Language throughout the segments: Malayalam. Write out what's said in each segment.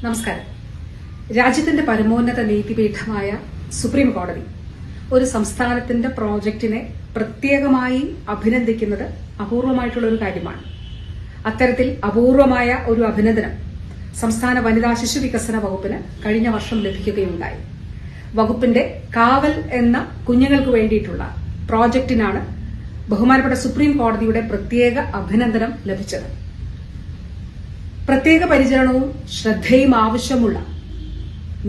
നമസ്കാരം. രാജ്യത്തിന്റെ പരമോന്നത നീതിപീഠമായ സുപ്രീം കോടതി ഒരു സംസ്ഥാനത്തിന്റെ പ്രോജക്റ്റിനെ പ്രത്യേകമായി അഭിനന്ദിക്കുന്നത് അപൂർവമായിട്ടുള്ള ഒരു കാര്യമാണ്. അത്തരത്തിൽ അപൂർവമായ ഒരു അഭിനന്ദനം സംസ്ഥാന വനിതാ ശിശു വികസന വകുപ്പിന് കഴിഞ്ഞ വർഷം ലഭിക്കുകയുണ്ടായി. വകുപ്പിന്റെ കാവൽ എന്ന കുഞ്ഞുങ്ങൾക്ക് വേണ്ടിയിട്ടുള്ള പ്രോജക്റ്റിനാണ് ബഹുമാനപ്പെട്ട സുപ്രീം കോടതിയുടെ പ്രത്യേക അഭിനന്ദനം ലഭിച്ചത്. പ്രത്യേക പരിചരണവും ശ്രദ്ധയും ആവശ്യമുള്ള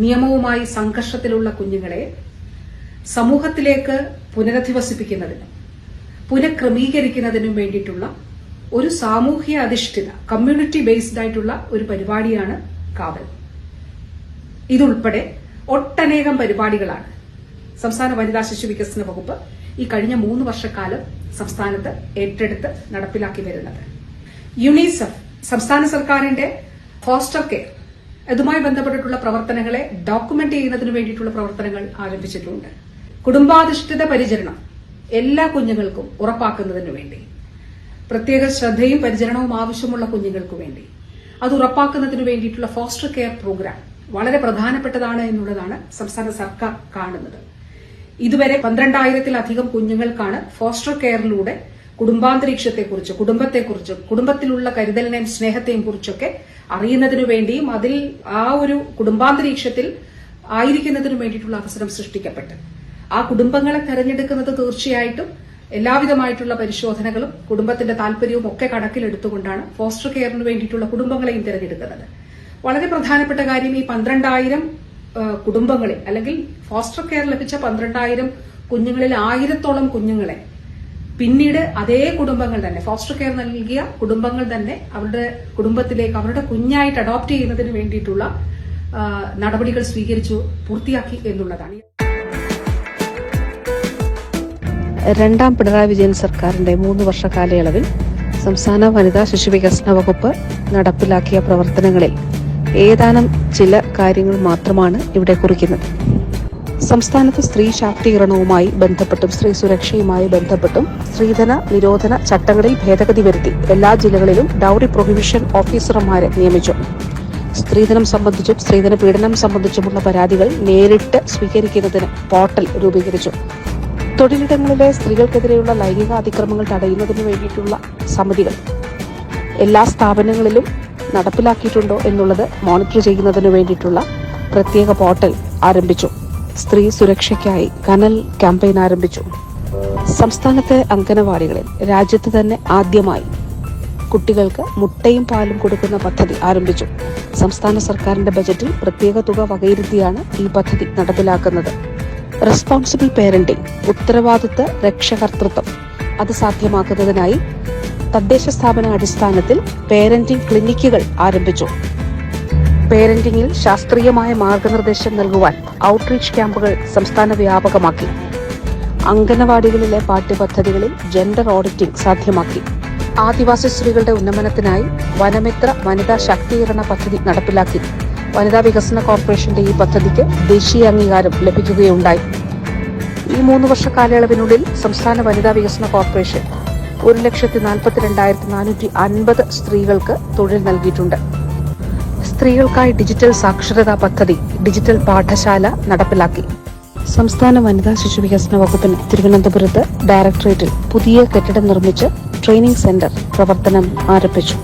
നിയമവുമായി സംഘർഷത്തിലുള്ള കുഞ്ഞുങ്ങളെ സമൂഹത്തിലേക്ക് പുനരധിവസിപ്പിക്കുന്നതിനും പുനഃക്രമീകരിക്കുന്നതിനും വേണ്ടിയിട്ടുള്ള ഒരു സാമൂഹ്യ അധിഷ്ഠിത കമ്മ്യൂണിറ്റി ബേസ്ഡ് ആയിട്ടുള്ള ഒരു പരിപാടിയാണ് കാവൽ. ഇതുൾപ്പെടെ ഒട്ടനേകം പരിപാടികളാണ് സംസ്ഥാന വനിതാ ശിശു വികസന വകുപ്പ് ഈ കഴിഞ്ഞ 3 വർഷക്കാലം സംസ്ഥാനത്ത് ഏറ്റെടുത്ത് നടപ്പിലാക്കി വരുന്നത്. യുണിസെഫ് സംസ്ഥാന സർക്കാരിന്റെ ഫോസ്റ്റർ കെയർ ഇതുമായി ബന്ധപ്പെട്ടിട്ടുള്ള പ്രവർത്തനങ്ങളെ ഡോക്യുമെന്റ് ചെയ്യുന്നതിന് വേണ്ടിയിട്ടുള്ള പ്രവർത്തനങ്ങൾ ആരംഭിച്ചിട്ടുണ്ട്. കുടുംബാധിഷ്ഠിത പരിചരണം എല്ലാ കുഞ്ഞുങ്ങൾക്കും ഉറപ്പാക്കുന്നതിന് വേണ്ടി, പ്രത്യേക ശ്രദ്ധയും പരിചരണവും ആവശ്യമുള്ള കുഞ്ഞുങ്ങൾക്ക് വേണ്ടി അത് ഉറപ്പാക്കുന്നതിന് വേണ്ടിയിട്ടുള്ള ഫോസ്റ്റർ കെയർ പ്രോഗ്രാം വളരെ പ്രധാനപ്പെട്ടതാണ് എന്നുള്ളതാണ് സംസ്ഥാന സർക്കാർ കാണുന്നത്. ഇതുവരെ 12,000-ലധികം കുഞ്ഞുങ്ങൾക്കാണ് ഫോസ്റ്റർ കെയറിലൂടെ കുടുംബാന്തരീക്ഷത്തെക്കുറിച്ച്, കുടുംബത്തെക്കുറിച്ചും കുടുംബത്തിലുള്ള കരുതലിനെയും സ്നേഹത്തെയും കുറിച്ചൊക്കെ അറിയുന്നതിനു വേണ്ടിയും അതിൽ ആ ഒരു കുടുംബാന്തരീക്ഷത്തിൽ ആയിരിക്കുന്നതിനു വേണ്ടിയിട്ടുള്ള അവസരം സൃഷ്ടിക്കപ്പെട്ട് ആ കുടുംബങ്ങളെ തെരഞ്ഞെടുക്കുന്നത് തീർച്ചയായിട്ടും എല്ലാവിധമായിട്ടുള്ള പരിശോധനകളും കുടുംബത്തിന്റെ താല്പര്യവും ഒക്കെ കണക്കിലെടുത്തുകൊണ്ടാണ് ഫോസ്റ്റർ കെയറിന് വേണ്ടിയിട്ടുള്ള കുടുംബങ്ങളെയും തിരഞ്ഞെടുക്കുന്നത്. വളരെ പ്രധാനപ്പെട്ട കാര്യം, ഈ 12,000 കുടുംബങ്ങളിൽ അല്ലെങ്കിൽ ഫോസ്റ്റർ കെയർ ലഭിച്ച 12,000 കുഞ്ഞുങ്ങളിൽ 1000-ഓളം കുഞ്ഞുങ്ങളെ പിന്നീട് അതേ കുടുംബങ്ങൾ തന്നെ, ഫോസ്റ്റർ കെയർ നൽകിയ കുടുംബങ്ങൾ തന്നെ അവരുടെ കുടുംബത്തിലേക്ക് അവരുടെ കുഞ്ഞായിട്ട് അഡോപ്റ്റ് ചെയ്യുന്നതിന് വേണ്ടിയിട്ടുള്ള നടപടികൾ സ്വീകരിച്ചു പൂർത്തിയാക്കി എന്നുള്ളതാണ്. രണ്ടാം പിണറായി വിജയൻ സർക്കാരിന്റെ 3 വർഷ കാലയളവിൽ സംസ്ഥാന വനിതാ ശിശു വികസന വകുപ്പ് നടപ്പിലാക്കിയ പ്രവർത്തനങ്ങളിൽ ഏതാനും ചില കാര്യങ്ങൾ മാത്രമാണ് ഇവിടെ കുറിക്കുന്നത്. സംസ്ഥാനത്ത് സ്ത്രീ ശാക്തീകരണവുമായി ബന്ധപ്പെട്ടും സ്ത്രീ സുരക്ഷയുമായി ബന്ധപ്പെട്ടും സ്ത്രീധന നിരോധന ചട്ടങ്ങളിൽ ഭേദഗതി വരുത്തി എല്ലാ ജില്ലകളിലും ഡൌറി പ്രൊഹിബിഷൻ ഓഫീസർമാരെ നിയമിച്ചു. സ്ത്രീധനം സംബന്ധിച്ചും സ്ത്രീധന പീഡനം സംബന്ധിച്ചുമുള്ള പരാതികൾ നേരിട്ട് സ്വീകരിക്കുന്നതിന് പോർട്ടൽ രൂപീകരിച്ചു. തൊഴിലിടങ്ങളിലെ സ്ത്രീകൾക്കെതിരെയുള്ള ലൈംഗിക അതിക്രമങ്ങൾ തടയുന്നതിന് വേണ്ടിയിട്ടുള്ള സമിതികൾ എല്ലാ സ്ഥാപനങ്ങളിലും നടപ്പിലാക്കിയിട്ടുണ്ടോ എന്നുള്ളത് മോണിറ്റർ ചെയ്യുന്നതിന് വേണ്ടിയിട്ടുള്ള പ്രത്യേക പോർട്ടൽ ആരംഭിച്ചു. സ്ത്രീ സുരക്ഷയ്ക്കായി കനൽ ക്യാമ്പയിൻ ആരംഭിച്ചു. സംസ്ഥാനത്തെ അംഗനവാടികളിൽ രാജ്യത്ത് തന്നെ ആദ്യമായി കുട്ടികൾക്ക് മുട്ടയും പാലും കൊടുക്കുന്ന പദ്ധതി ആരംഭിച്ചു. സംസ്ഥാന സർക്കാരിന്റെ ബജറ്റിൽ പ്രത്യേക തുക വകയിരുത്തിയാണ് ഈ പദ്ധതി നടപ്പിലാക്കുന്നത്. റെസ്പോൺസിബിൾ പേരന്റിംഗ്, ഉത്തരവാദിത്വ രക്ഷകർതൃത്വം, അത് സാധ്യമാക്കുന്നതിനായി തദ്ദേശ സ്ഥാപന അടിസ്ഥാനത്തിൽ പേരന്റിംഗ് ക്ലിനിക്കുകൾ ആരംഭിച്ചു. പേരന്റിംഗിൽ ശാസ്ത്രീയമായ മാർഗനിർദ്ദേശം നൽകുവാൻ ഔട്ട്റീച്ച് ക്യാമ്പുകൾ സംസ്ഥാന വ്യാപകമാക്കി. അംഗനവാടികളിലെ പാഠ്യപദ്ധതികളിൽ ജെൻഡർ ഓഡിറ്റിംഗ് സാധ്യമാക്കി. ആദിവാസി സ്ത്രീകളുടെ ഉന്നമനത്തിനായി വനമിത്ര വനിതാ ശാക്തീകരണ പദ്ധതി നടപ്പിലാക്കി. വനിതാ വികസന കോർപ്പറേഷന്റെ ഈ പദ്ധതിക്ക് ദേശീയ അംഗീകാരം ലഭിക്കുകയുണ്ടായി. ഈ 3 വർഷ കാലയളവിനുള്ളിൽ സംസ്ഥാന വനിതാ വികസന കോർപ്പറേഷൻ 1,42,450 സ്ത്രീകൾക്ക് തൊഴിൽ നൽകിയിട്ടുണ്ട്. സ്ത്രീകൾക്കായി ഡിജിറ്റൽ സാക്ഷരതാ പദ്ധതി, ഡിജിറ്റൽ പാഠശാല നടപ്പിലാക്കി. സംസ്ഥാന വനിതാ ശിശു വികസന വകുപ്പിന് തിരുവനന്തപുരത്ത് ഡയറക്ടറേറ്റിൽ പുതിയ കെട്ടിടം നിർമ്മിച്ച് ട്രെയിനിംഗ് സെന്റർ പ്രവർത്തനം ആരംഭിച്ചു.